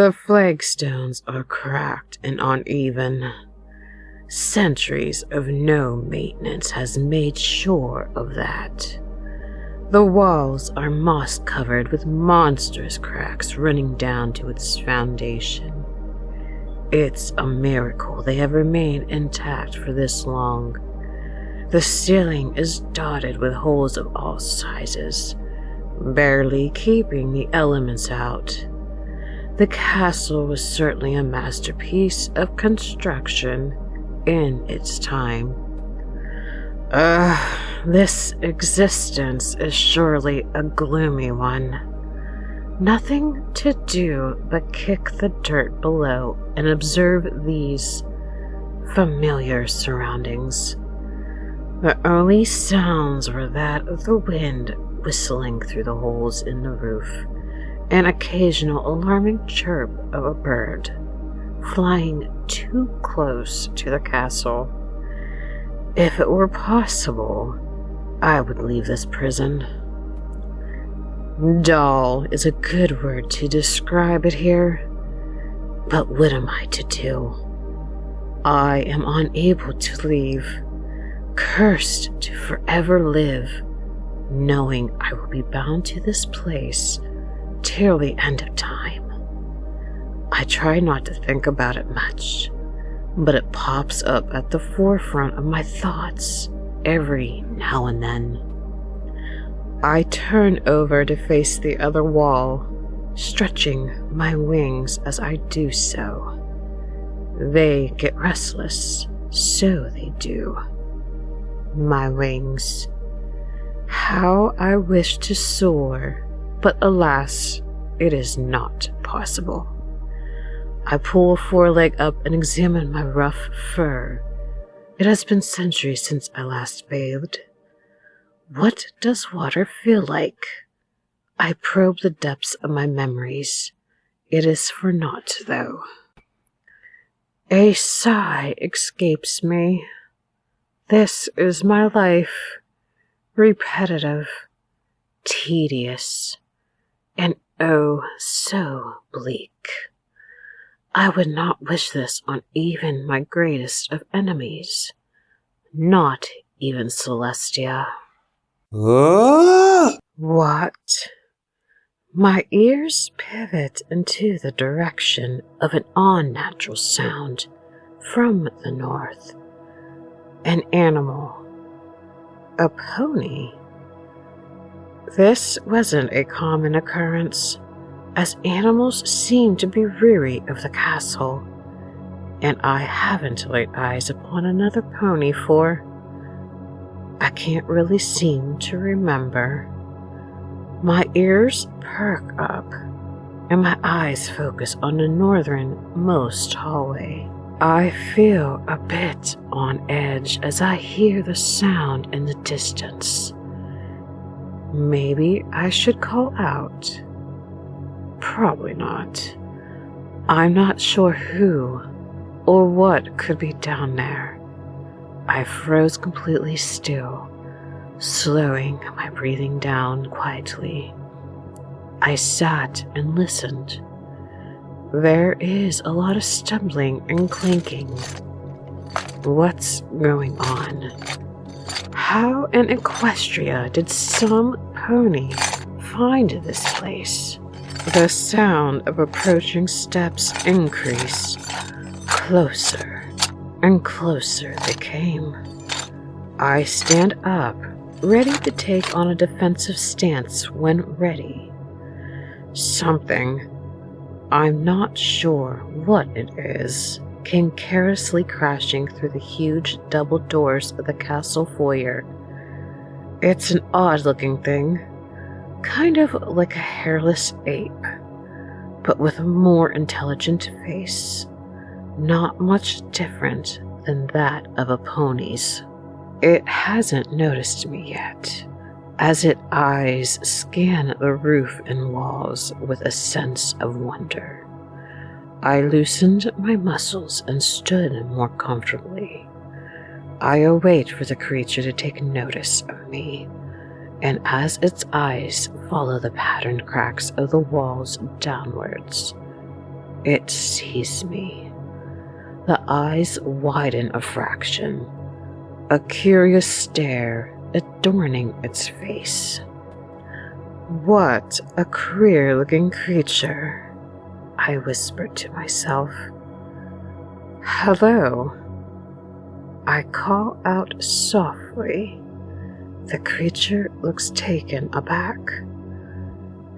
The flagstones are cracked and uneven. Centuries of no maintenance has made sure of that. The walls are moss-covered with monstrous cracks running down to its foundation. It's a miracle they have remained intact for this long. The ceiling is dotted with holes of all sizes, barely keeping the elements out. The castle was certainly a masterpiece of construction in its time. This existence is surely a gloomy one. Nothing to do but kick the dirt below and observe these familiar surroundings. The only sounds were that of the wind whistling through the holes in the roof, an occasional alarming chirp of a bird flying too close to the castle. If it were possible, I would leave this prison. Dull is a good word to describe it here, but what am I to do? I am unable to leave, cursed to forever live, knowing I will be bound to this place till the end of time. I try not to think about it much, but it pops up at the forefront of my thoughts every now and then. I turn over to face the other wall, stretching my wings as I do so. They get restless, so they do. My wings. How I wish to soar, but alas, it is not possible. I pull a foreleg up and examine my rough fur. It has been centuries since I last bathed. What does water feel like? I probe the depths of my memories. It is for naught, though. A sigh escapes me. This is my life. Repetitive, tedious, and oh so bleak. I would not wish this on even my greatest of enemies, not even Celestia. What? My ears pivot into the direction of an unnatural sound from the north. An animal. A pony. This wasn't a common occurrence, as animals seem to be weary of the castle, and I haven't laid eyes upon another pony for I can't really seem to remember. My ears perk up, and my eyes focus on the northernmost hallway. I feel a bit on edge as I hear the sound in the distance. Maybe I should call out. Probably not. I'm not sure who or what could be down there. I froze completely still, slowing my breathing down quietly. I sat and listened. There is a lot of stumbling and clinking. What's going on? How in Equestria did some pony find this place? The sound of approaching steps increased. Closer and closer they came. I stand up, ready to take on a defensive stance when ready. Something, I'm not sure what it is, came carelessly crashing through the huge double doors of the castle foyer. It's an odd-looking thing, kind of like a hairless ape, but with a more intelligent face, not much different than that of a pony's. It hasn't noticed me yet, as its eyes scan the roof and walls with a sense of wonder. I loosened my muscles and stood more comfortably. I await for the creature to take notice of me, and as its eyes follow the patterned cracks of the walls downwards, It sees me. The eyes widen a fraction, a curious stare adorning its face. What a queer-looking creature, I whispered to myself. Hello. I call out softly. The creature looks taken aback.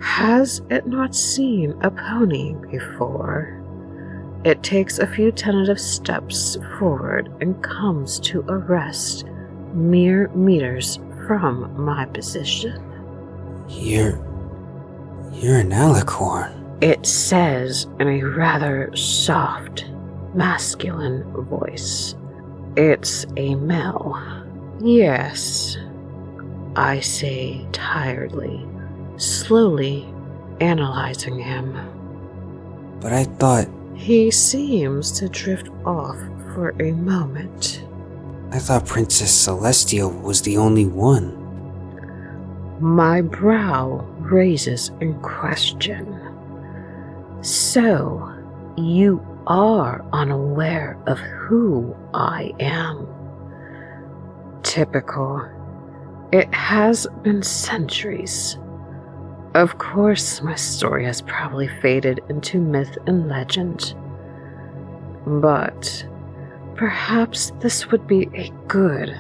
Has it not seen a pony before? It takes a few tentative steps forward and comes to a rest mere meters from my position. You're an alicorn, it says in a rather soft, masculine voice. It's a male. Yes, I say tiredly, slowly analyzing him. But I thought He seems to drift off for a moment. Princess Celestia was the only one. My brow raises in question. So, you are unaware of who I am. Typical. It has been centuries. Of course, my story has probably faded into myth and legend. But perhaps this would be a good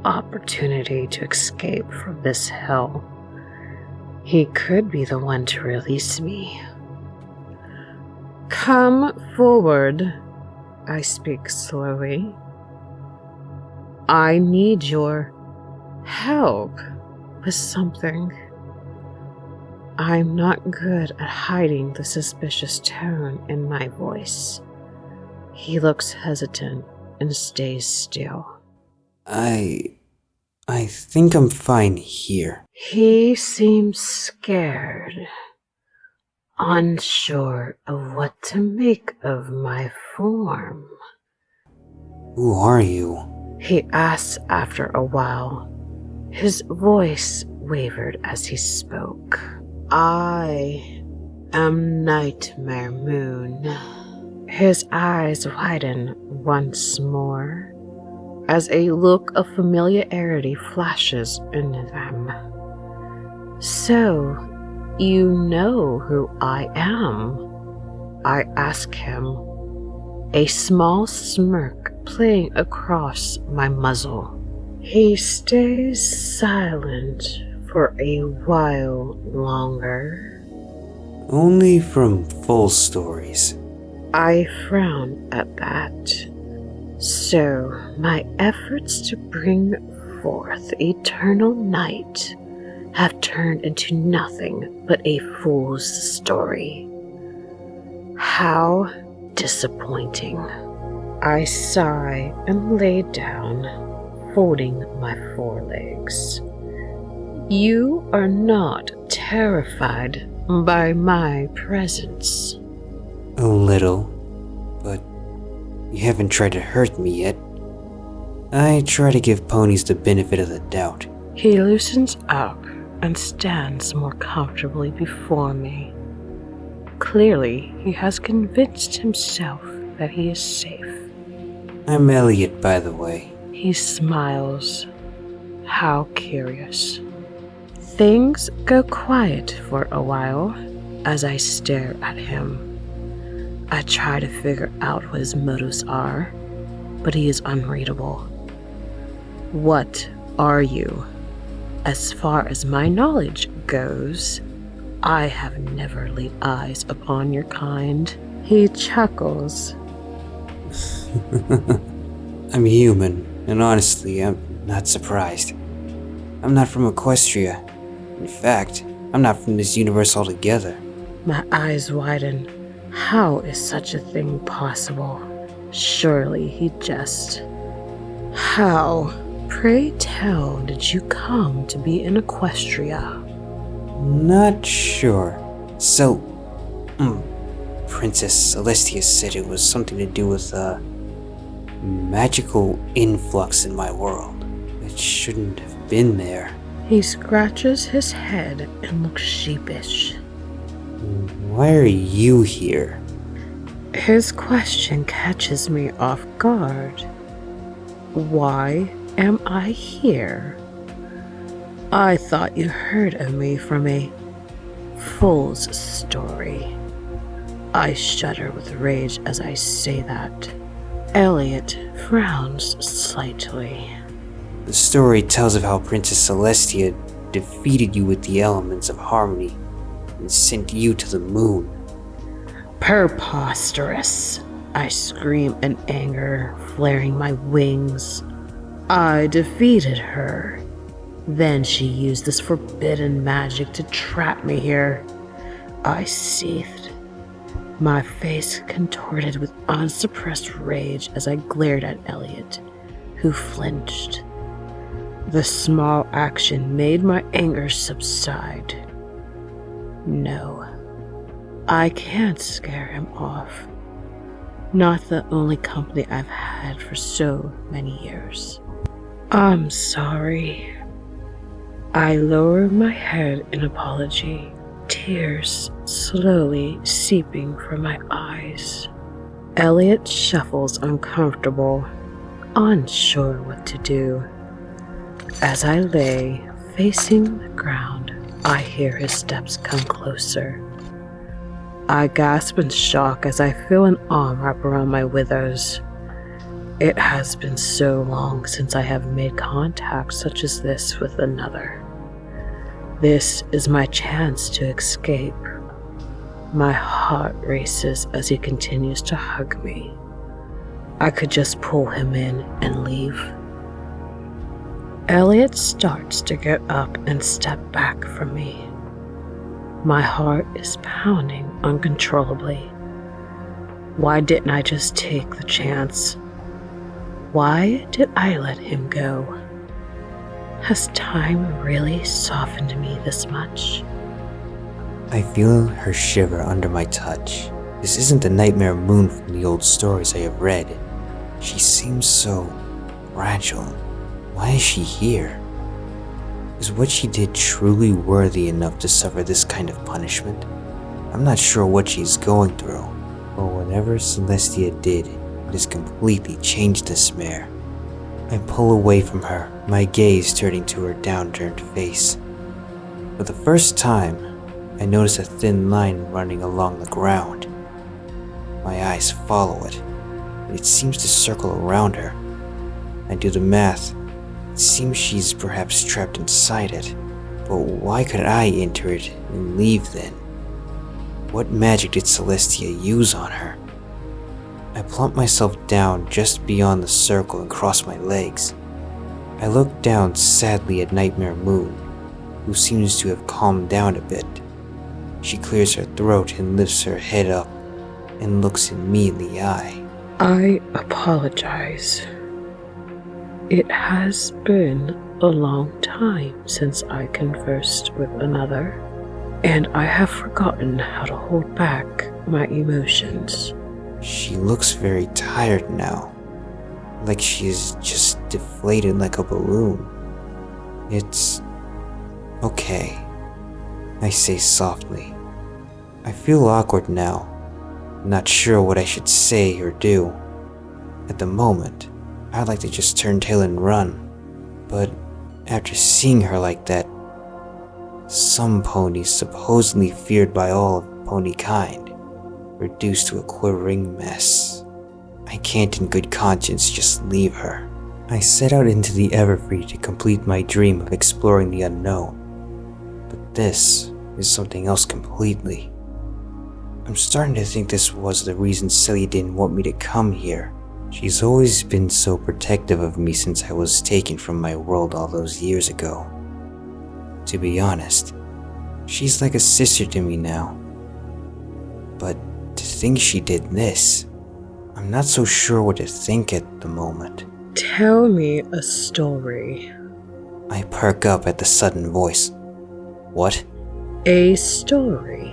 opportunity to escape from this hell. He could be the one to release me. Come forward, I speak slowly. I need your help with something. I'm not good at hiding the suspicious tone in my voice. He looks hesitant and stays still. I think I'm fine here. He seems scared, unsure of what to make of my form. Who are you? He asks after a while. His voice wavered as he spoke. I am Nightmare Moon. His eyes widen once more as a look of familiarity flashes in them. So, you know who I am? I ask him, a small smirk playing across my muzzle. He stays silent for a while longer. Only from full stories. I frown at that. So, my efforts to bring forth eternal night have turned into nothing but a fool's story. How disappointing. I sigh and lay down, folding my forelegs. You are not terrified by my presence. A little, but you haven't tried to hurt me yet. I try to give ponies the benefit of the doubt. He loosens up and stands more comfortably before me. Clearly, he has convinced himself that he is safe. I'm Elliot, by the way. He smiles. How curious. Things go quiet for a while as I stare at him. I try to figure out what his motives are, but he is unreadable. What are you? As far as my knowledge goes, I have never laid eyes upon your kind. He chuckles. I'm human, and honestly, I'm not surprised. I'm not from Equestria. In fact, I'm not from this universe altogether. My eyes widen. How is such a thing possible? Surely he just... How, pray tell, did you come to be in Equestria? Not sure. So, Princess Celestia said it was something to do with a magical influx in my world. It shouldn't have been there. He scratches his head and looks sheepish. Why are you here? His question catches me off guard. Why am I here? I thought you heard of me from a fool's story. I shudder with rage as I say that. Elliot frowns slightly. The story tells of how Princess Celestia defeated you with the elements of harmony and sent you to the moon. Preposterous! I scream in anger, flaring my wings. I defeated her. Then she used this forbidden magic to trap me here. I seethed, my face contorted with unsuppressed rage as I glared at Elliot, who flinched. The small action made my anger subside. No, I can't scare him off. Not the only company I've had for so many years. I'm sorry. I lower my head in apology, tears slowly seeping from my eyes. Elliot shuffles uncomfortable, unsure what to do. As I lay facing the ground, I hear his steps come closer. I gasp in shock as I feel an arm wrap around my withers. It has been so long since I have made contact such as this with another. This is my chance to escape. My heart races as he continues to hug me. I could just pull him in and leave. Elliot starts to get up and step back from me. My heart is pounding uncontrollably. Why didn't I just take the chance? Why did I let him go? Has time really softened me this much? I feel her shiver under my touch. This isn't the nightmare moon from the old stories I have read. She seems so fragile. Why is she here? Is what she did truly worthy enough to suffer this kind of punishment? I'm not sure what she's going through, but whatever Celestia did, it has completely changed this mare. I pull away from her, my gaze turning to her downturned face. For the first time, I notice a thin line running along the ground. My eyes follow it, but it seems to circle around her. I do the math. It seems she's perhaps trapped inside it, but why could I enter it and leave then? What magic did Celestia use on her? I plump myself down just beyond the circle and cross my legs. I look down sadly at Nightmare Moon, who seems to have calmed down a bit. She clears her throat and lifts her head up and looks at me in the eye. I apologize. It has been a long time since I conversed with another, and I have forgotten how to hold back my emotions. She looks very tired now, like she is just deflated like a balloon. It's okay, I say softly. I feel awkward now, not sure what I should say or do. At the moment, I'd like to just turn tail and run, but after seeing her like that, some ponies supposedly feared by all of pony kind, reduced to a quivering mess. I can't in good conscience just leave her. I set out into the Everfree to complete my dream of exploring the unknown, but this is something else completely. I'm starting to think this was the reason Celia didn't want me to come here. She's always been so protective of me since I was taken from my world all those years ago. To be honest, she's like a sister to me now. But to think she did this, I'm not so sure what to think at the moment. Tell me a story. I perk up at the sudden voice. What? A story.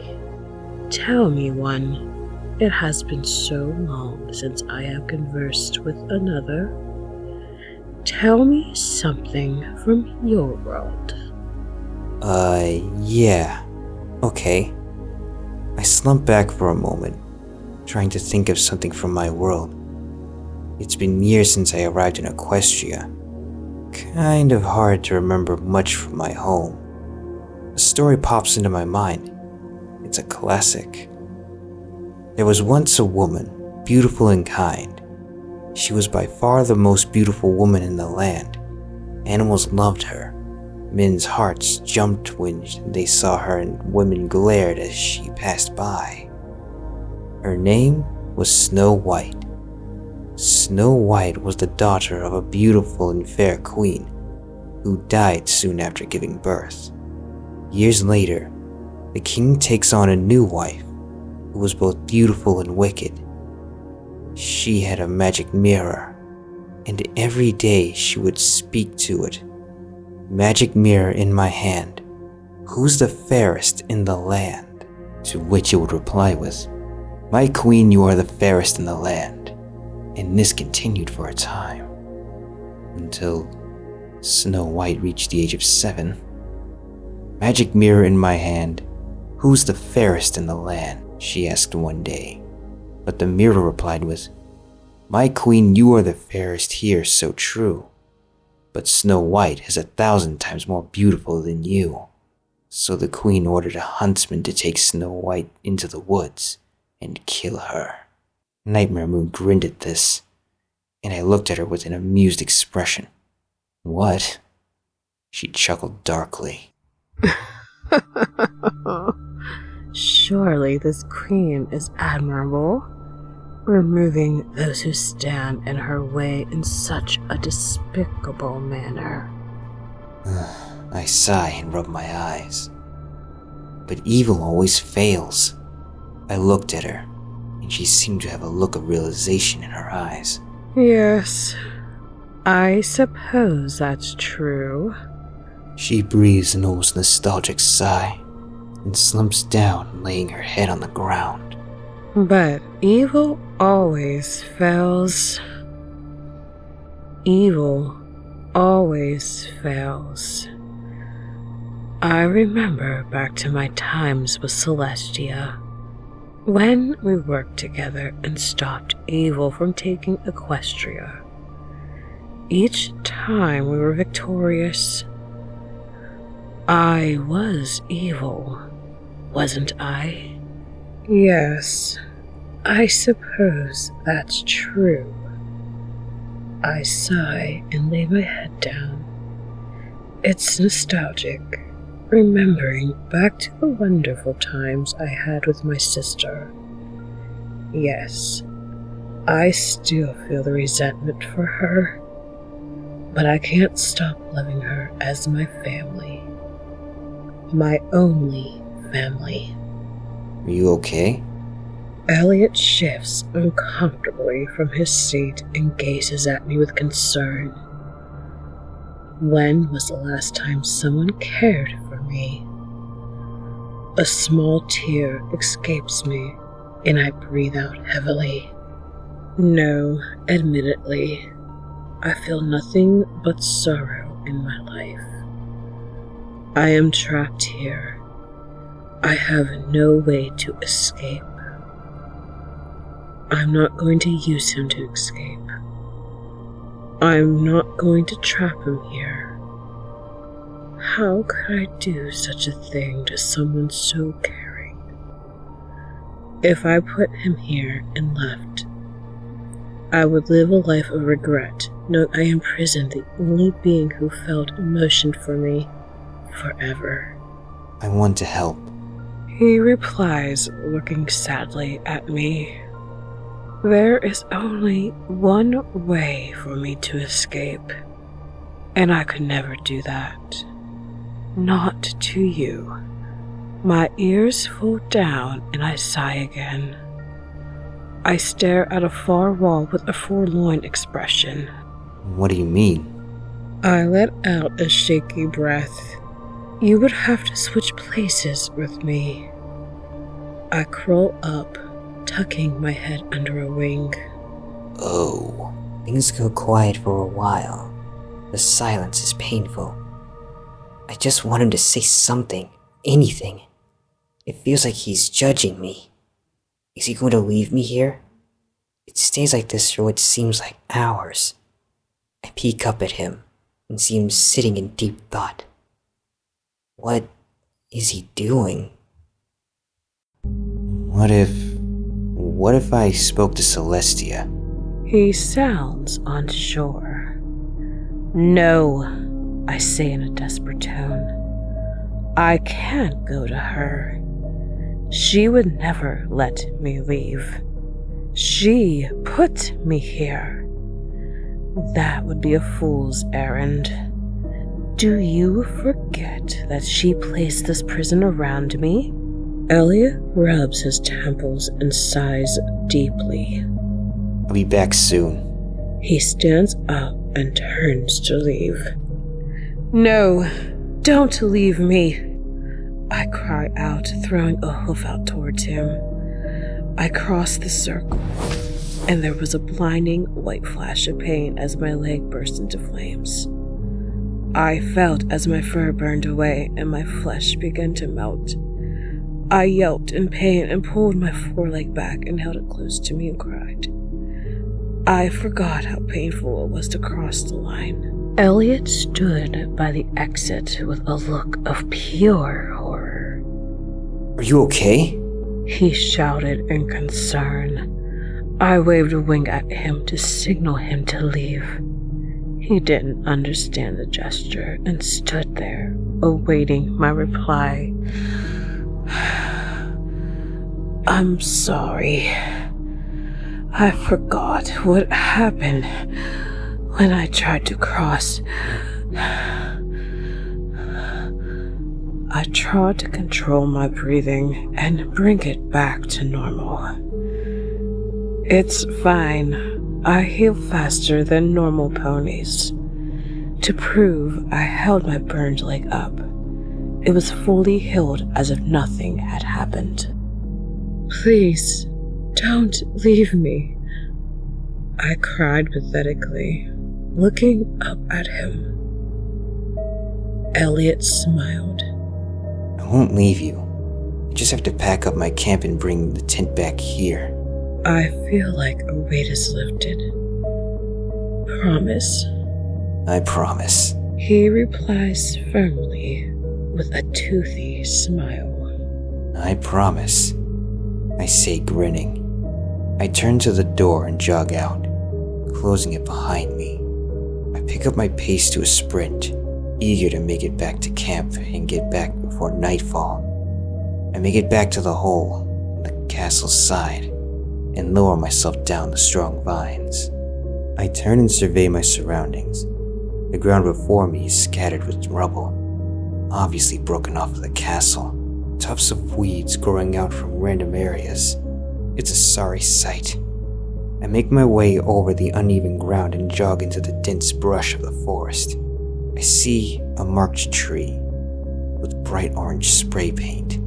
Tell me one. It has been so long since I have conversed with another. Tell me something from your world. Yeah. Okay. I slump back for a moment, trying to think of something from my world. It's been years since I arrived in Equestria. Kind of hard to remember much from my home. A story pops into my mind. It's a classic. There was once a woman, beautiful and kind. She was by far the most beautiful woman in the land. Animals loved her. Men's hearts jumped when they saw her, and women glared as she passed by. Her name was Snow White. Snow White was the daughter of a beautiful and fair queen who died soon after giving birth. Years later, the king takes on a new wife who was both beautiful and wicked. She had a magic mirror, and every day she would speak to it. "Magic mirror in my hand, who's the fairest in the land?" To which it would reply with, "My queen, you are the fairest in the land." And this continued for a time, until Snow White reached the age of 7. "Magic mirror in my hand, who's the fairest in the land?" she asked one day. But the mirror replied with, "My queen, you are the fairest here, so true. But Snow White is 1,000 times more beautiful than you." So the queen ordered a huntsman to take Snow White into the woods and kill her. Nightmare Moon grinned at this, and I looked at her with an amused expression. "What?" She chuckled darkly. Surely this queen is admirable, removing those who stand in her way in such a despicable manner. I sigh and rub my eyes. But evil always fails. I looked at her, and she seemed to have a look of realization in her eyes. Yes, I suppose that's true. She breathes an almost nostalgic sigh and slumps down, laying her head on the ground. But evil always fails. Evil always fails. I remember back to my times with Celestia, when we worked together and stopped evil from taking Equestria. Each time we were victorious. I was evil, wasn't I? Yes, I suppose that's true. I sigh and lay my head down. It's nostalgic, remembering back to the wonderful times I had with my sister. Yes, I still feel the resentment for her, but I can't stop loving her as my family. My only family. Are you okay? Elliot shifts uncomfortably from his seat and gazes at me with concern. When was the last time someone cared for me? A small tear escapes me, and I breathe out heavily. No, admittedly, I feel nothing but sorrow in my life. I am trapped here. I have no way to escape. I'm not going to use him to escape. I'm not going to trap him here. How could I do such a thing to someone so caring? If I put him here and left, I would live a life of regret, knowing I imprisoned the only being who felt emotion for me forever. I want to help. He replies, looking sadly at me. There is only one way for me to escape, and I could never do that. Not to you. My ears fall down and I sigh again. I stare at a far wall with a forlorn expression. What do you mean? I let out a shaky breath. You would have to switch places with me. I crawl up, tucking my head under a wing. Oh. Things go quiet for a while. The silence is painful. I just want him to say something, anything. It feels like he's judging me. Is he going to leave me here? It stays like this for what seems like hours. I peek up at him and see him sitting in deep thought. What is he doing? What if I spoke to Celestia? He sounds unsure. No, I say in a desperate tone. I can't go to her. She would never let me leave. She put me here. That would be a fool's errand. Do you forget that she placed this prison around me? Elliot rubs his temples and sighs deeply. I'll be back soon. He stands up and turns to leave. No, don't leave me. I cry out, throwing a hoof out towards him. I cross the circle, and there was a blinding white flash of pain as my leg burst into flames. I felt as my fur burned away and my flesh began to melt. I yelped in pain and pulled my foreleg back and held it close to me and cried. I forgot how painful it was to cross the line. Elliot stood by the exit with a look of pure horror. Are you okay? He shouted in concern. I waved a wing at him to signal him to leave. He didn't understand the gesture and stood there, awaiting my reply. I'm sorry. I forgot what happened when I tried to cross. I tried to control my breathing and bring it back to normal. It's fine. I heal faster than normal ponies. To prove, I held my burned leg up. It was fully healed as if nothing had happened. Please, don't leave me. I cried pathetically, looking up at him. Elliot smiled. I won't leave you. I just have to pack up my camp and bring the tent back here. I feel like a weight is lifted. Promise. I promise. He replies firmly with a toothy smile. I promise. I say, grinning. I turn to the door and jog out, closing it behind me. I pick up my pace to a sprint, eager to make it back to camp and get back before nightfall. I make it back to the hole on the castle's side and lower myself down the strong vines. I turn and survey my surroundings. The ground before me is scattered with rubble, obviously broken off of the castle. Tufts of weeds growing out from random areas. It's a sorry sight. I make my way over the uneven ground and jog into the dense brush of the forest. I see a marked tree with bright orange spray paint.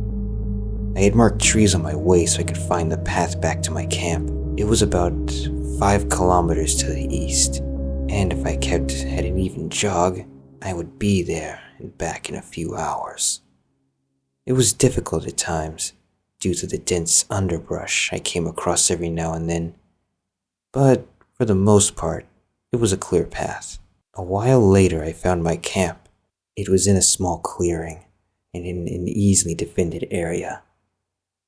I had marked trees on my way so I could find the path back to my camp. It was about 5 kilometers to the east, and if I kept at an even jog, I would be there and back in a few hours. It was difficult at times, due to the dense underbrush I came across every now and then, but for the most part, it was a clear path. A while later, I found my camp. It was in a small clearing, and in an easily defended area.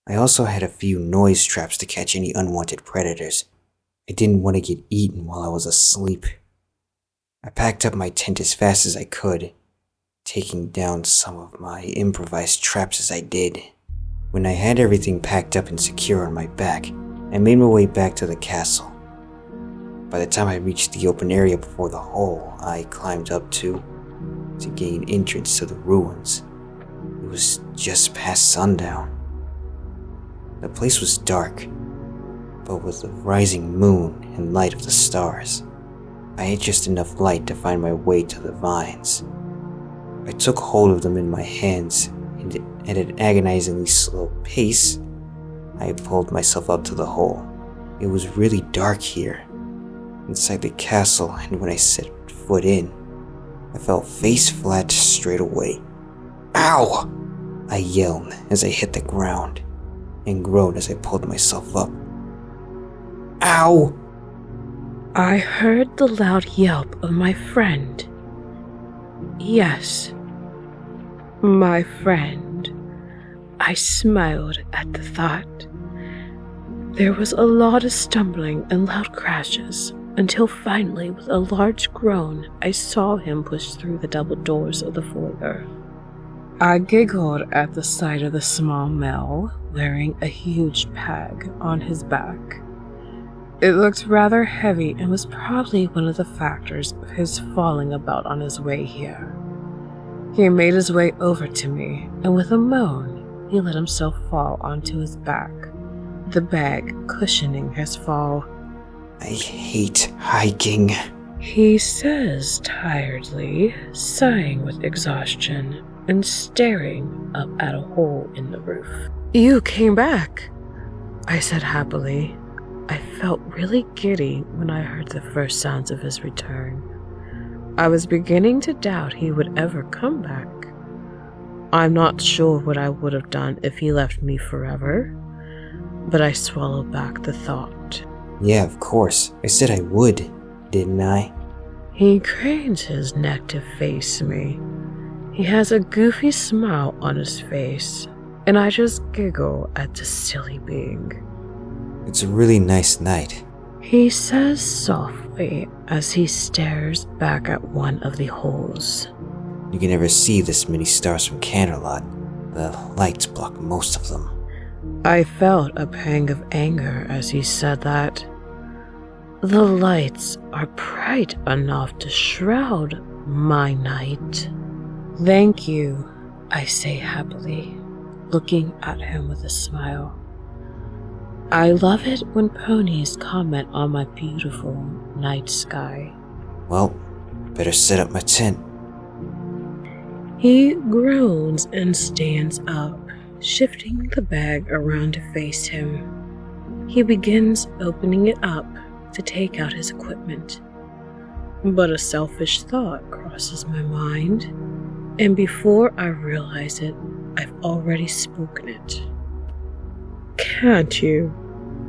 I also had a few noise traps to catch any unwanted predators. I didn't want to get eaten while I was asleep. I packed up my tent as fast as I could, taking down some of my improvised traps as I did. When I had everything packed up and secure on my back, I made my way back to the castle. By the time I reached the open area before the hole I climbed up to gain entrance to the ruins, it was just past sundown. The place was dark, but with the rising moon and light of the stars, I had just enough light to find my way to the vines. I took hold of them in my hands, and at an agonizingly slow pace, I pulled myself up to the hole. It was really dark here, inside the castle, and when I set foot in, I fell face flat straight away. Ow! I yelled as I hit the ground. and groaned as I pulled myself up. Ow! I heard the loud yelp of my friend. Yes, my friend. I smiled at the thought. There was a lot of stumbling and loud crashes, until finally, with a large groan, I saw him push through the double doors of the foyer. I giggled at the sight of the small male wearing a huge bag on his back. It looked rather heavy and was probably one of the factors of his falling about on his way here. He made his way over to me, and with a moan, he let himself fall onto his back, the bag cushioning his fall. I hate hiking, he says tiredly, sighing with exhaustion and staring up at a hole in the roof. You came back, I said happily. I felt really giddy when I heard the first sounds of his return. I was beginning to doubt he would ever come back. I'm not sure what I would have done if he left me forever, but I swallowed back the thought. Yeah, of course. I said I would, didn't I? He cranes his neck to face me. He has a goofy smile on his face, and I just giggle at the silly being. It's a really nice night, he says softly as he stares back at one of the holes. You can never see this many stars from Canterlot. The lights block most of them. I felt a pang of anger as he said that. The lights are bright enough to shroud my night. Thank you, I say happily, looking at him with a smile. I love it when ponies comment on my beautiful night sky. Well, better set up my tent. He groans and stands up, shifting the bag around to face him. He begins opening it up to take out his equipment. But a selfish thought crosses my mind, and before I realize it, I've already spoken it. Can't you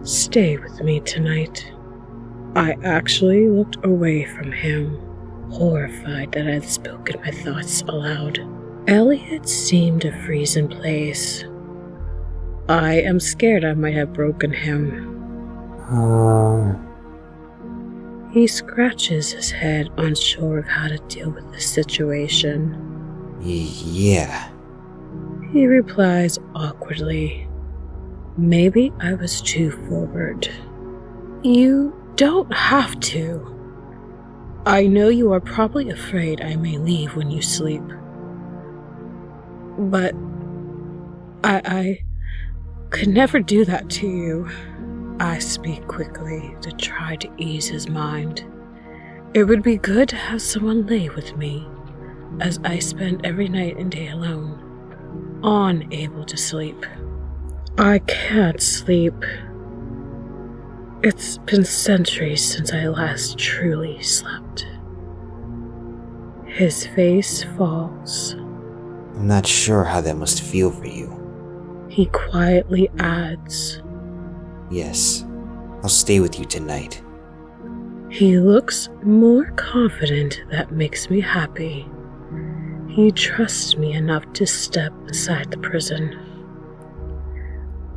stay with me tonight? I actually looked away from him, horrified that I'd spoken my thoughts aloud. Elliot seemed to freeze in place. I am scared I might have broken him. He scratches his head, unsure of how to deal with the situation. Yeah. He replies awkwardly. Maybe I was too forward. You don't have to. I know you are probably afraid I may leave when you sleep. But I could never do that to you. I speak quickly to try to ease his mind. It would be good to have someone lay with me, as I spend every night and day alone, unable to sleep. I can't sleep. It's been centuries since I last truly slept. His face falls. I'm not sure how that must feel for you. He quietly adds, Yes, I'll stay with you tonight. He looks more confident. That makes me happy. He trusts me enough to step inside the prison.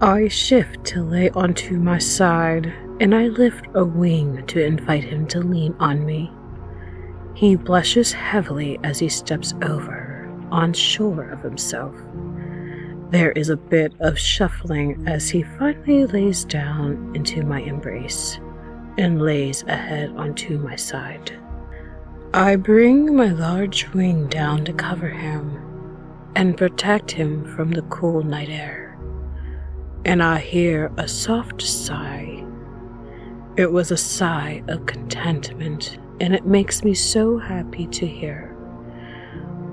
I shift to lay onto my side, and I lift a wing to invite him to lean on me. He blushes heavily as he steps over, unsure of himself. There is a bit of shuffling as he finally lays down into my embrace and lays a head onto my side. I bring my large wing down to cover him and protect him from the cool night air, and I hear a soft sigh. It was a sigh of contentment, and it makes me so happy to hear.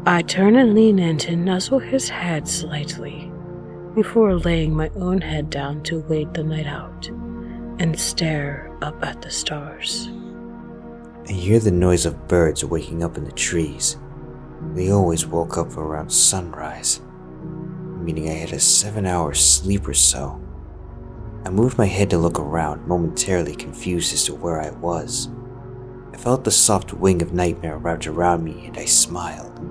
I turn and lean in to nuzzle his head slightly before laying my own head down to wait the night out and stare up at the stars. I hear the noise of birds waking up in the trees. They always woke up around sunrise, meaning I had a 7-hour sleep or so. I moved my head to look around, momentarily confused as to where I was. I felt the soft wing of nightmare wrapped around me, and I smiled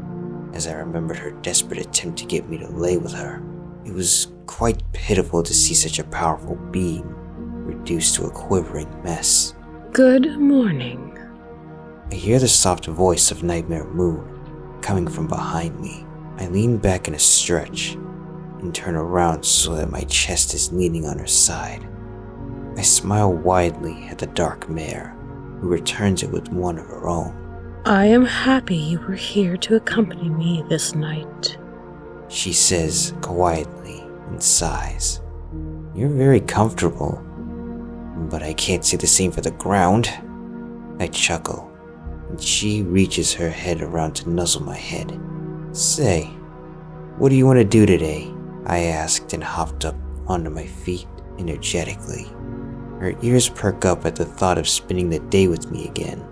as I remembered her desperate attempt to get me to lay with her. It was quite pitiful to see such a powerful being reduced to a quivering mess. Good morning. I hear the soft voice of Nightmare Moon coming from behind me. I lean back in a stretch and turn around so that my chest is leaning on her side. I smile widely at the dark mare, who returns it with one of her own. I am happy you were here to accompany me this night, she says quietly and sighs. You're very comfortable, but I can't say the same for the ground. I chuckle, and she reaches her head around to nuzzle my head. Say, what do you want to do today? I asked and hopped up onto my feet energetically. Her ears perk up at the thought of spending the day with me again.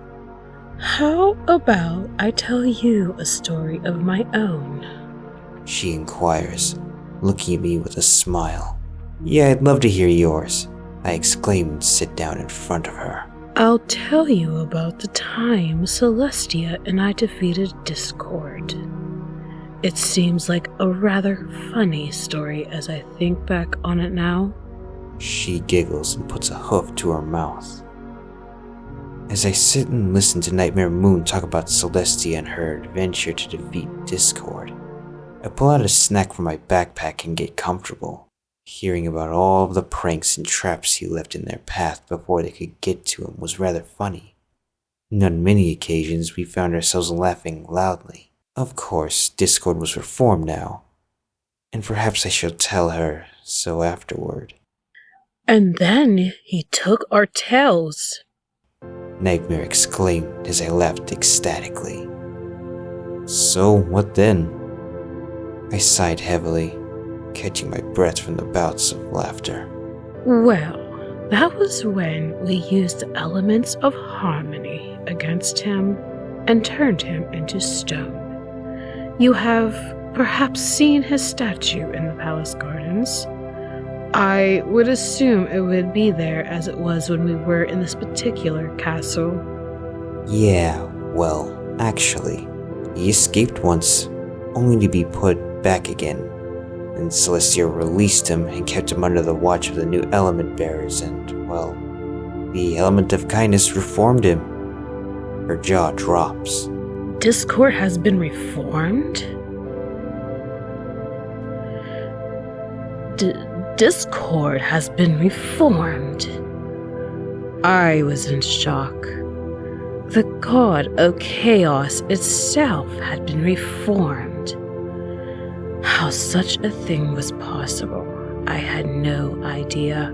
How about I tell you a story of my own? She inquires, looking at me with a smile. Yeah, I'd love to hear yours, I exclaim and sit down in front of her. I'll tell you about the time Celestia and I defeated Discord. It seems like a rather funny story as I think back on it now. She giggles and puts a hoof to her mouth. As I sit and listen to Nightmare Moon talk about Celestia and her adventure to defeat Discord, I pull out a snack from my backpack and get comfortable. Hearing about all of the pranks and traps he left in their path before they could get to him was rather funny, and on many occasions we found ourselves laughing loudly. Of course, Discord was reformed now, and perhaps I shall tell her so afterward. And then he took our tails, Nightmare exclaimed as I laughed ecstatically. So what then? I sighed heavily, catching my breath from the bouts of laughter. Well, that was when we used the elements of harmony against him and turned him into stone. You have perhaps seen his statue in the palace gardens. I would assume it would be there as it was when we were in this particular castle. Yeah, well, actually, he escaped once, only to be put back again. And Celestia released him and kept him under the watch of the new element bearers and, well, the element of kindness reformed him. Her jaw drops. Discord has been reformed? Discord has been reformed. I was in shock. The god of chaos itself had been reformed. How such a thing was possible, I had no idea.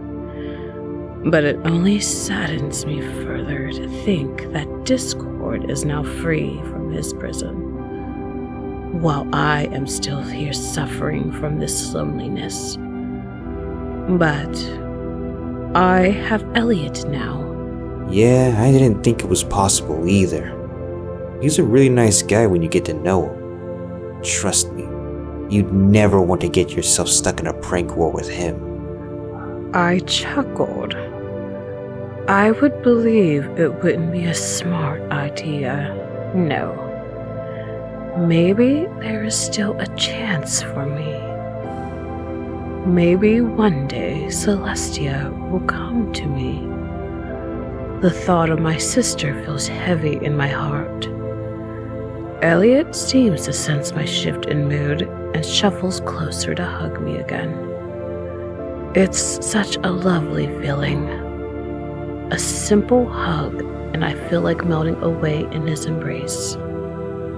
But it only saddens me further to think that Discord is now free from his prison, while I am still here suffering from this loneliness. But I have Elliot now. Yeah, I didn't think it was possible either. He's a really nice guy when you get to know him. Trust me, you'd never want to get yourself stuck in a prank war with him. I chuckled. I would believe it wouldn't be a smart idea. No. Maybe there is still a chance for me. Maybe one day Celestia will come to me. The thought of my sister feels heavy in my heart. Elliot seems to sense my shift in mood and shuffles closer to hug me again. It's such a lovely feeling. A simple hug, and I feel like melting away in his embrace.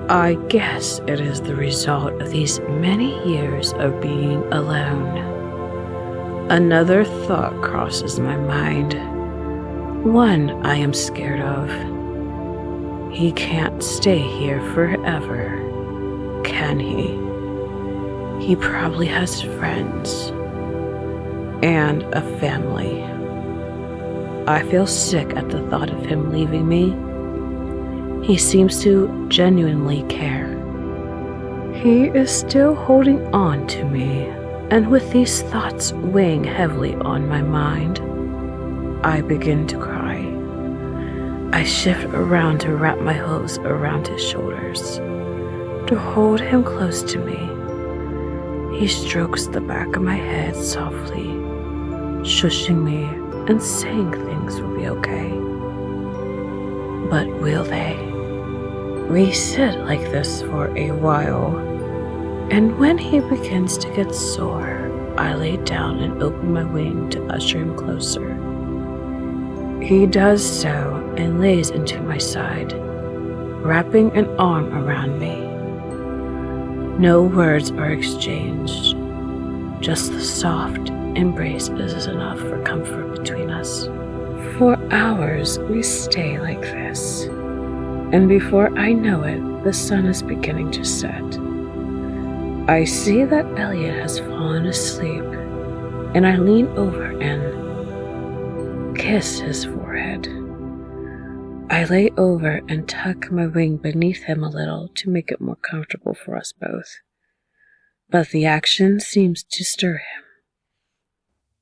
I guess it is the result of these many years of being alone. Another thought crosses my mind. One I am scared of. He can't stay here forever, can he? He probably has friends and a family. I feel sick at the thought of him leaving me. He seems to genuinely care. He is still holding on to me, And with these thoughts weighing heavily on my mind, I begin to cry. I shift around to wrap my hooves around his shoulders, to hold him close to me. He strokes the back of my head softly, shushing me and saying things will be okay. But will they? We sit like this for a while, and when he begins to get sore, I lay down and open my wing to usher him closer. He does so and lays into my side, wrapping an arm around me. No words are exchanged, just the soft embrace is enough for comfort between us. For hours we stay like this, and before I know it, the sun is beginning to set. I see that Elliot has fallen asleep, and I lean over and kiss his forehead. I lay over and tuck my wing beneath him a little to make it more comfortable for us both. But the action seems to stir him.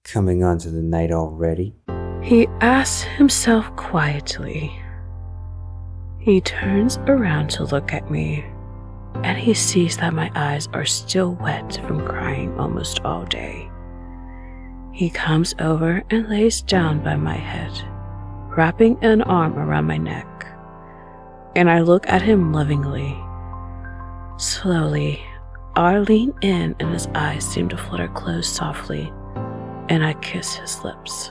Coming on to the night already? He asks himself quietly. He turns around to look at me, and he sees that my eyes are still wet from crying almost all day. He comes over and lays down by my head, wrapping an arm around my neck, and I look at him lovingly. Slowly, I lean in and his eyes seem to flutter closed softly, and I kiss his lips.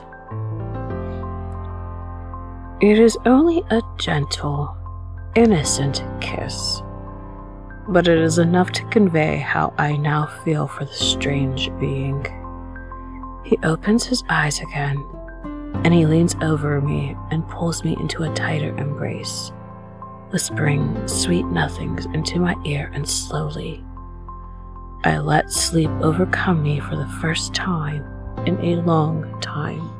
It is only a gentle, innocent kiss, but it is enough to convey how I now feel for the strange being. He opens his eyes again, and he leans over me and pulls me into a tighter embrace, whispering sweet nothings into my ear, and slowly, I let sleep overcome me for the first time in a long time.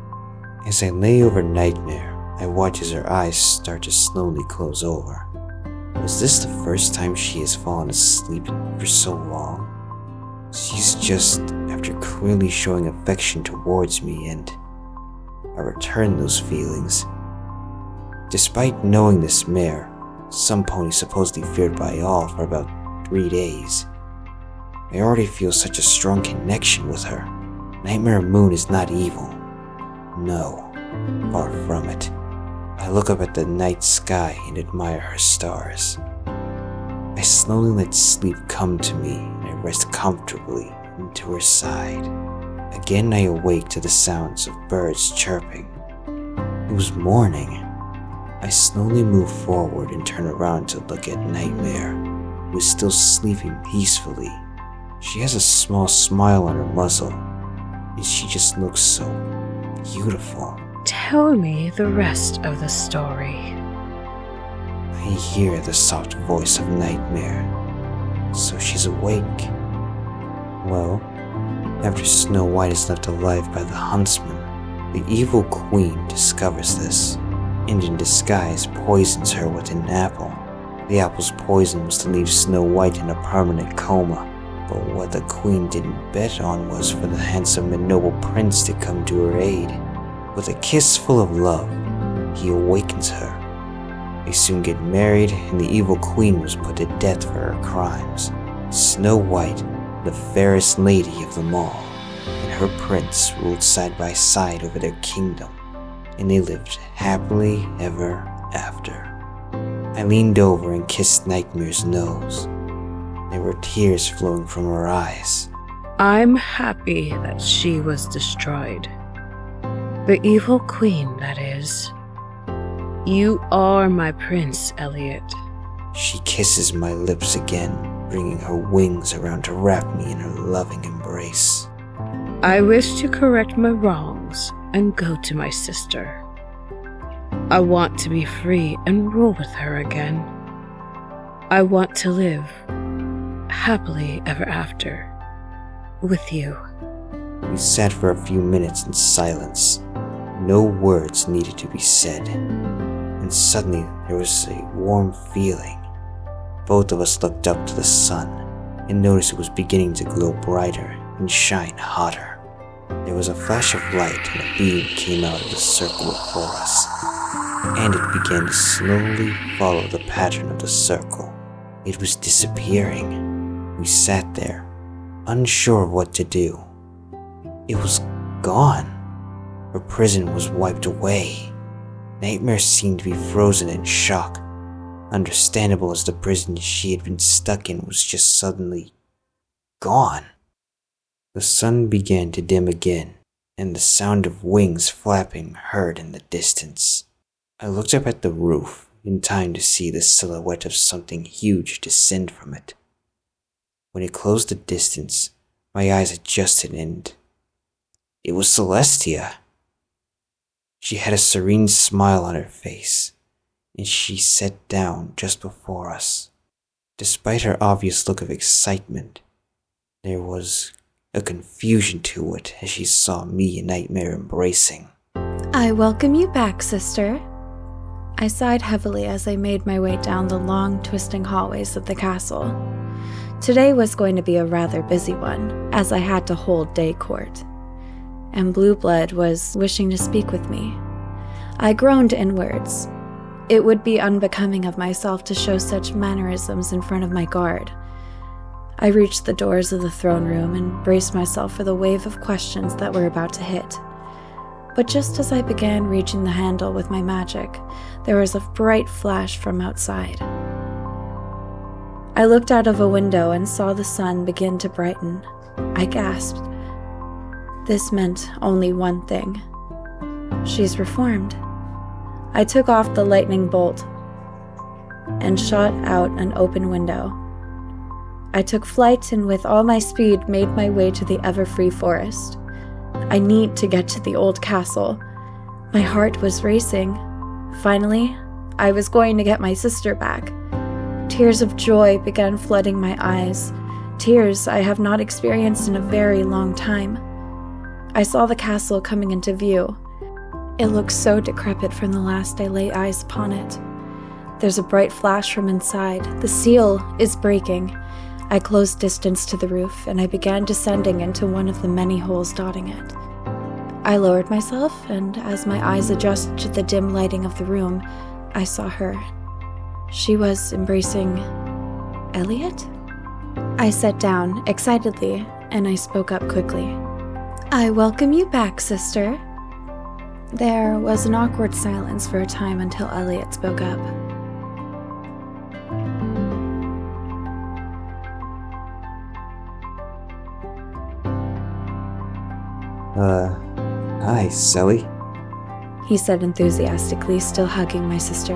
As I lay over Nightmare, I watch as her eyes start to slowly close over. Was this the first time she has fallen asleep for so long? She's just after clearly showing affection towards me, and I return those feelings. Despite knowing this mare, some pony supposedly feared by all for about 3 days, I already feel such a strong connection with her. Nightmare Moon is not evil. No, far from it. I look up at the night sky and admire her stars. I slowly let sleep come to me and I rest comfortably into her side. Again I awake to the sounds of birds chirping. It was morning. I slowly move forward and turn around to look at Nightmare, who is still sleeping peacefully. She has a small smile on her muzzle, and she just looks so beautiful. Tell me the rest of the story. I hear the soft voice of Nightmare. So she's awake. Well, after Snow White is left alive by the huntsman, the evil queen discovers this, and in disguise poisons her with an apple. The apple's poison was to leave Snow White in a permanent coma, but what the queen didn't bet on was for the handsome and noble prince to come to her aid. With a kiss full of love, he awakens her. They soon get married, and the evil queen was put to death for her crimes. Snow White, the fairest lady of them all, and her prince ruled side by side over their kingdom, and they lived happily ever after. I leaned over and kissed Nightmare's nose. There were tears flowing from her eyes. I'm happy that she was destroyed. The evil queen, that is. You are my prince, Elliot. She kisses my lips again, bringing her wings around to wrap me in her loving embrace. I wish to correct my wrongs and go to my sister. I want to be free and rule with her again. I want to live happily ever after with you. We sat for a few minutes in silence. No words needed to be said. And suddenly there was a warm feeling. Both of us looked up to the sun and noticed it was beginning to glow brighter and shine hotter. There was a flash of light and a beam came out of the circle before us, and it began to slowly follow the pattern of the circle. It was disappearing. We sat there, unsure of what to do. It was gone. Her prison was wiped away. Nightmare seemed to be frozen in shock, understandable as the prison she had been stuck in was just suddenly gone. The sun began to dim again, and the sound of wings flapping heard in the distance. I looked up at the roof in time to see the silhouette of something huge descend from it. When it closed the distance, my eyes adjusted and it was Celestia. She had a serene smile on her face, and she sat down just before us. Despite her obvious look of excitement, there was a confusion to it as she saw me and Nightmare embracing. I welcome you back, sister. I sighed heavily as I made my way down the long, twisting hallways of the castle. Today was going to be a rather busy one, as I had to hold day court. And Blue Blood was wishing to speak with me. I groaned inwards. It would be unbecoming of myself to show such mannerisms in front of my guard. I reached the doors of the throne room and braced myself for the wave of questions that were about to hit. But just as I began reaching the handle with my magic, there was a bright flash from outside. I looked out of a window and saw the sun begin to brighten. I gasped. This meant only one thing. She's reformed. I took off the lightning bolt and shot out an open window. I took flight and with all my speed made my way to the ever-free forest. I need to get to the old castle. My heart was racing. Finally, I was going to get my sister back. Tears of joy began flooding my eyes, tears I have not experienced in a very long time. I saw the castle coming into view. It looks so decrepit from the last I lay eyes upon it. There's a bright flash from inside. The seal is breaking. I closed distance to the roof, and I began descending into one of the many holes dotting it. I lowered myself, and as my eyes adjusted to the dim lighting of the room, I saw her. She was embracing Elliot? I sat down excitedly, and I spoke up quickly. I welcome you back, sister. There was an awkward silence for a time until Elliot spoke up. Hi, Sally. He said enthusiastically, still hugging my sister.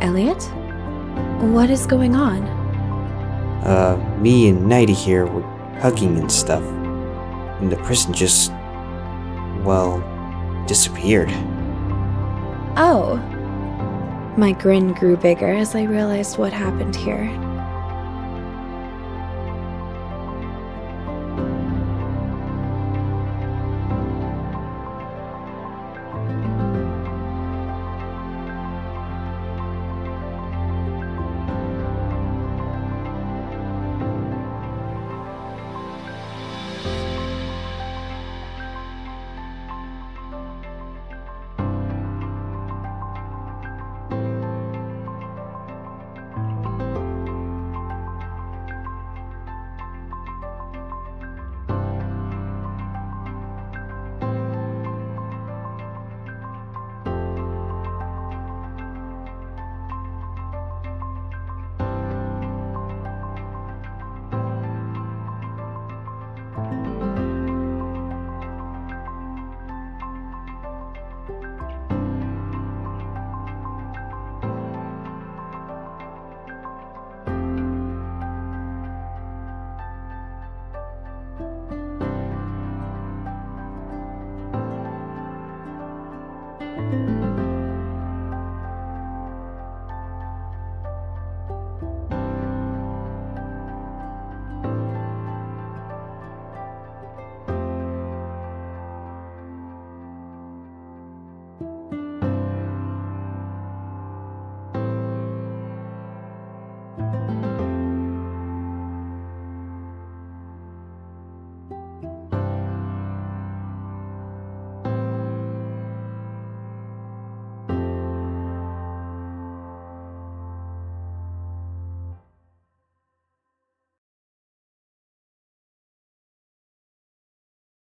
Elliot? What is going on? Me and Nighty here were hugging and stuff. And the prison just, well, disappeared. Oh. My grin grew bigger as I realized what happened here.